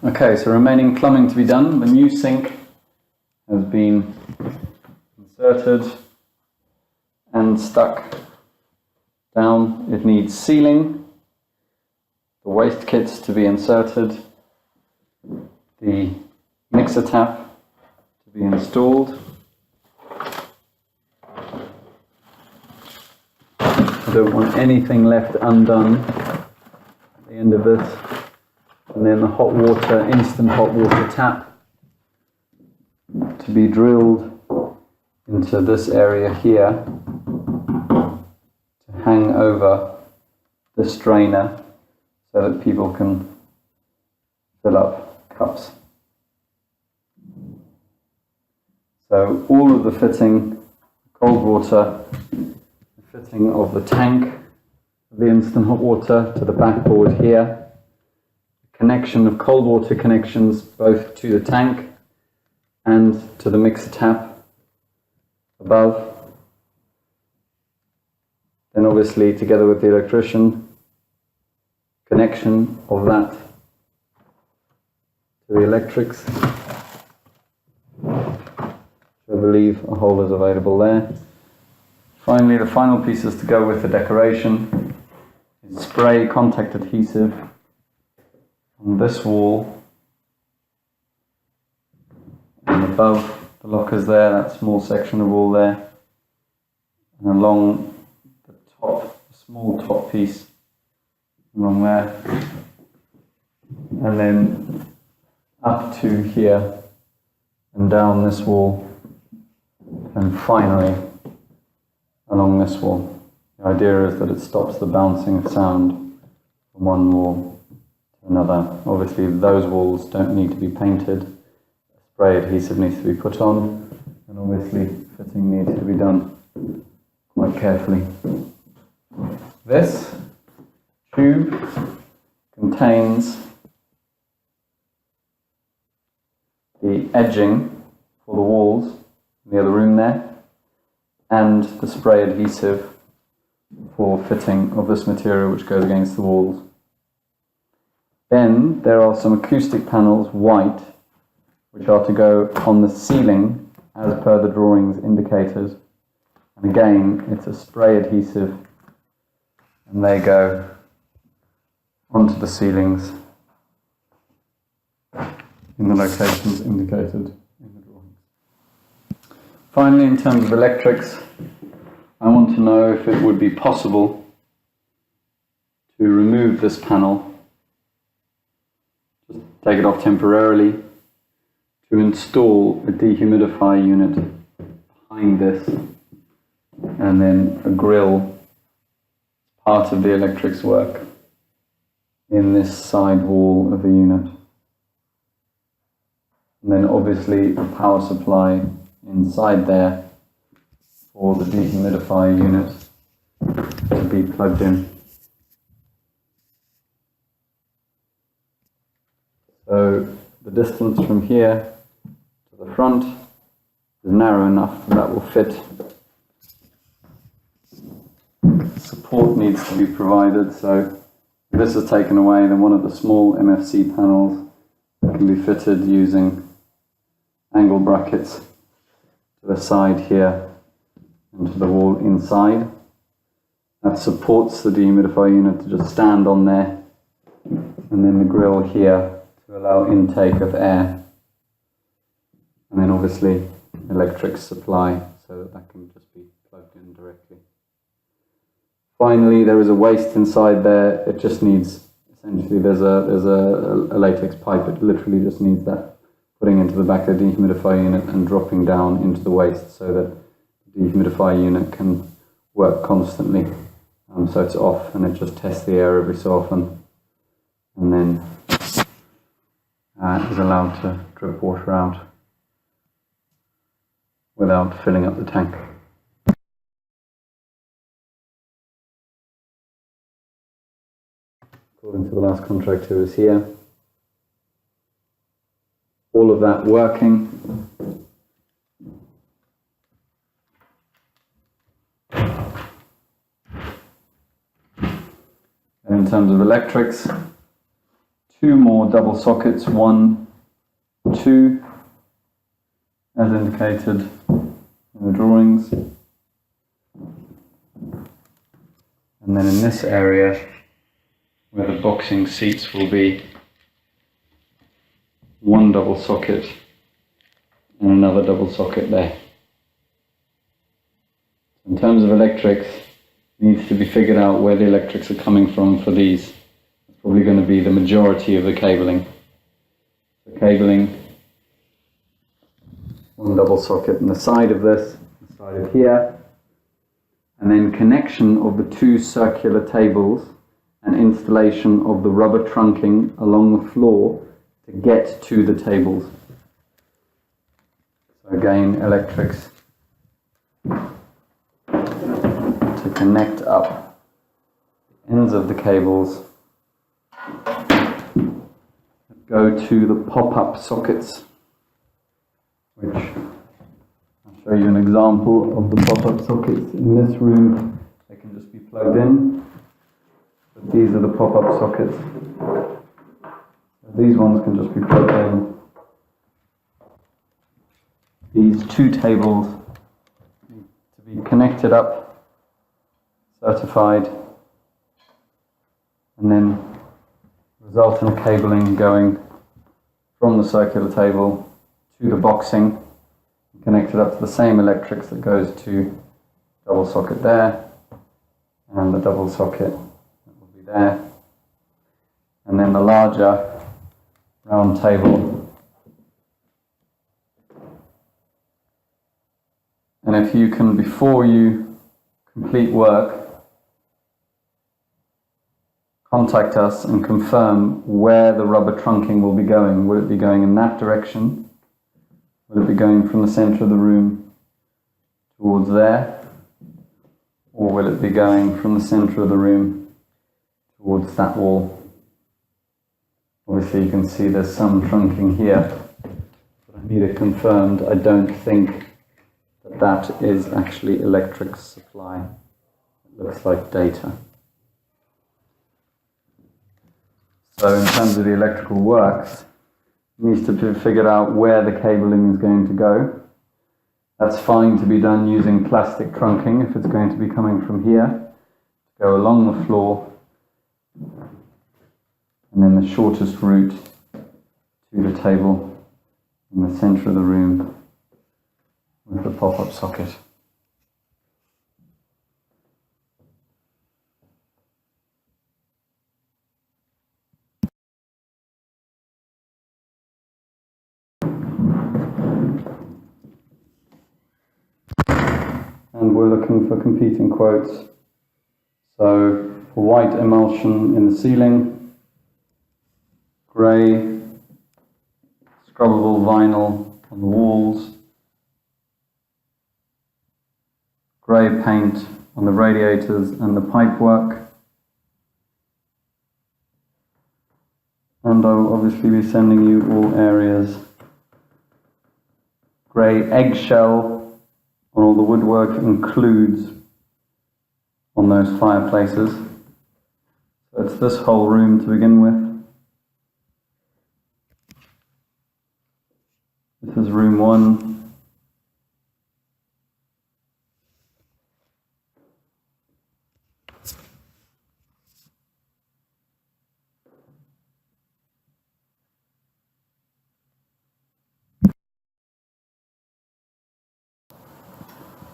Okay, so remaining plumbing to be done. The new sink has been inserted and stuck down. It needs sealing, the waste kits to be inserted, the mixer tap to be installed. I don't want anything left undone at the end of this. And then the hot water, instant hot water tap to be drilled into this area here to hang over the strainer so that people can fill up cups. So all of the fitting, cold water, the fitting of the tank, the instant hot water to the backboard here, connection of cold water connections both to the tank and to the mixer tap above. Then obviously together with the electrician, connection of that to the electrics. I believe a hole is available there. Finally, the final pieces to go with the decoration is spray contact adhesive on this wall and above the lockers there, that small section of wall there, and along the top, small top piece along there, and then up to here and down this wall, and finally along this wall. The idea is that it stops the bouncing of sound from one wall to another. Obviously those walls don't need to be painted. Spray adhesive needs to be put on, and obviously fitting needs to be done quite carefully. This tube contains the edging for the walls in the other room there, and the spray adhesive for fitting of this material which goes against the walls. Then there are some acoustic panels, white, which are to go on the ceiling as per the drawings indicated. And again, it's a spray adhesive, and they go onto the ceilings in the locations indicated in the drawings. Finally, in terms of electrics, I want to know if it would be possible to remove this panel, just take it off temporarily, to install a dehumidifier unit behind this, and then a grill, part of the electrics work, in this side wall of the unit. And then obviously the power supply inside there for the dehumidifier unit to be plugged in. So the distance from here to the front is narrow enough that will fit. Support needs to be provided, so if this is taken away, then one of the small MFC panels can be fitted using angle brackets to the side here and to the wall inside. That supports the dehumidifier unit to just stand on there, and then the grill here to allow intake of air, and then obviously electric supply so that can just be plugged in directly. Finally, there is a waste inside there. It just needs, essentially there's a latex pipe. It literally just needs that putting into the back of the dehumidifier unit and dropping down into the waste so that the dehumidifier unit can work constantly. So it's off and it just tests the air every so often, and then is allowed to drip water out without filling up the tank. According to the last contract who was here, all of that working. And in terms of electrics, two more double sockets, 1, 2, as indicated in the drawings. And then in this area, where the boxing seats will be, 1 double socket and another double socket there. In terms of electrics, it needs to be figured out where the electrics are coming from for these. It's probably going to be the majority of the cabling. The cabling, 1 double socket on the side of this, the side of here, and then connection of the 2 circular tables and installation of the rubber trunking along the floor to get to the tables. So again, electrics to connect up the ends of the cables, go to the pop-up sockets, which I'll show you an example of the pop-up sockets in this room. They can just be plugged in, but these are the pop-up sockets. These ones can just be plugged in. These 2 tables need to be connected up, certified, and then result in a cabling going from the circular table to the boxing, connected up to the same electrics that goes to double socket there, and the double socket that will be there, and then the larger round table. And if you can, before you complete work, contact us and confirm where the rubber trunking will be going. Will it be going in that direction? Will it be going from the center of the room towards there? Or will it be going from the center of the room towards that wall? Obviously you can see there's some trunking here, but I need it confirmed. I don't think that that is actually electric supply. It looks like data. So in terms of the electrical works, it needs to be figured out where the cabling is going to go. That's fine to be done using plastic trunking if it's going to be coming from here, go along the floor, and then the shortest route to the table in the center of the room with the pop-up socket. And we're looking for competing quotes. So for white emulsion in the ceiling, grey scrubbable vinyl on the walls, grey paint on the radiators and the pipework, and I'll obviously be sending you all areas. Grey eggshell on all the woodwork includes on those fireplaces. So it's this whole room to begin with. This is room 1.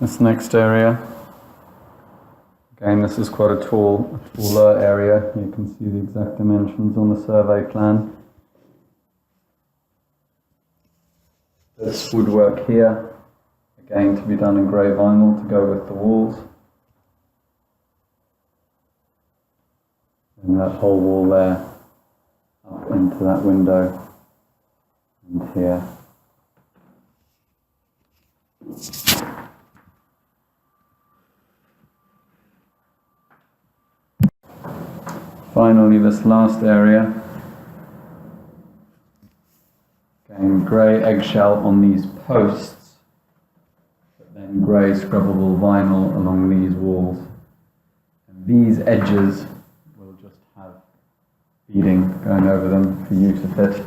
This next area, again, this is quite a taller area. You can see the exact dimensions on the survey plan. This woodwork here, again to be done in grey vinyl to go with the walls. And that whole wall there, up into that window, and here. Finally, this last area, again grey eggshell on these posts, but then grey scrubbable vinyl along these walls. And these edges will just have beading going over them for you to fit.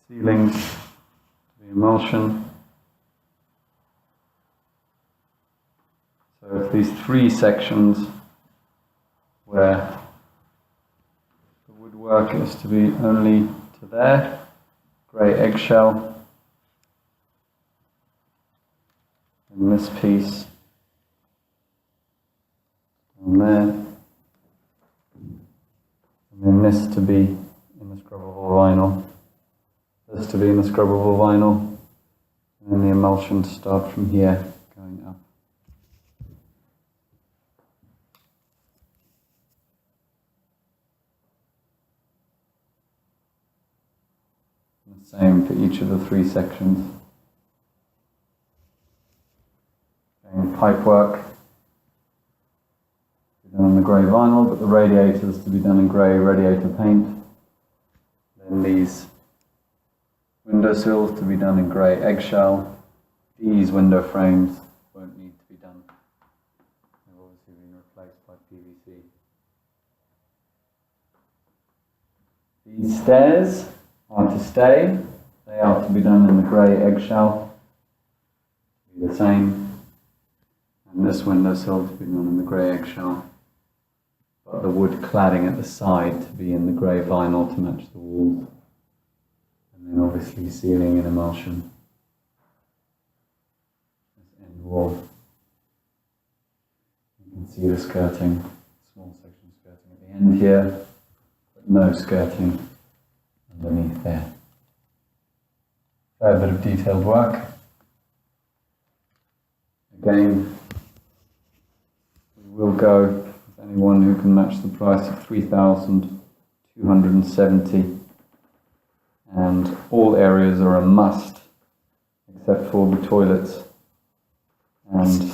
Ceilings, the emulsion. So it's these three sections where the woodwork is to be only to there, grey eggshell, and this piece down there, and then this to be in the scrubbable vinyl, this to be in the scrubbable vinyl, and then the emulsion to start from here going up. The same for each of the three sections. And pipe work to be done on the grey vinyl, but the radiators to be done in grey radiator paint. Then these windowsills to be done in grey eggshell. These window frames won't need to be done. They've obviously been replaced by PVC. These stairs are to stay. They are to be done in the grey eggshell. Be the same. And this windowsill to be done in the grey eggshell. But the wood cladding at the side to be in the grey vinyl to match the walls. And then obviously ceiling in emulsion. This end wall. You can see the skirting, small section skirting at the end here, but no skirting underneath there. Fair bit of detailed work. Again, we will go with anyone who can match the price of $3,270, and all areas are a must except for the toilets and the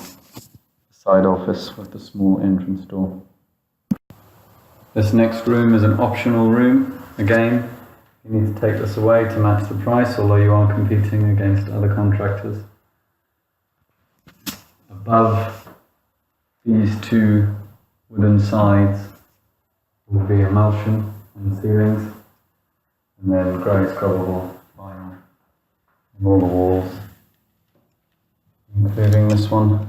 side office with the small entrance door. This next room is an optional room. Again, you need to take this away to match the price, although you are competing against other contractors. Above these two wooden sides will be emulsion on the ceilings, and then grey scrubbable vinyl on all the walls, including this one.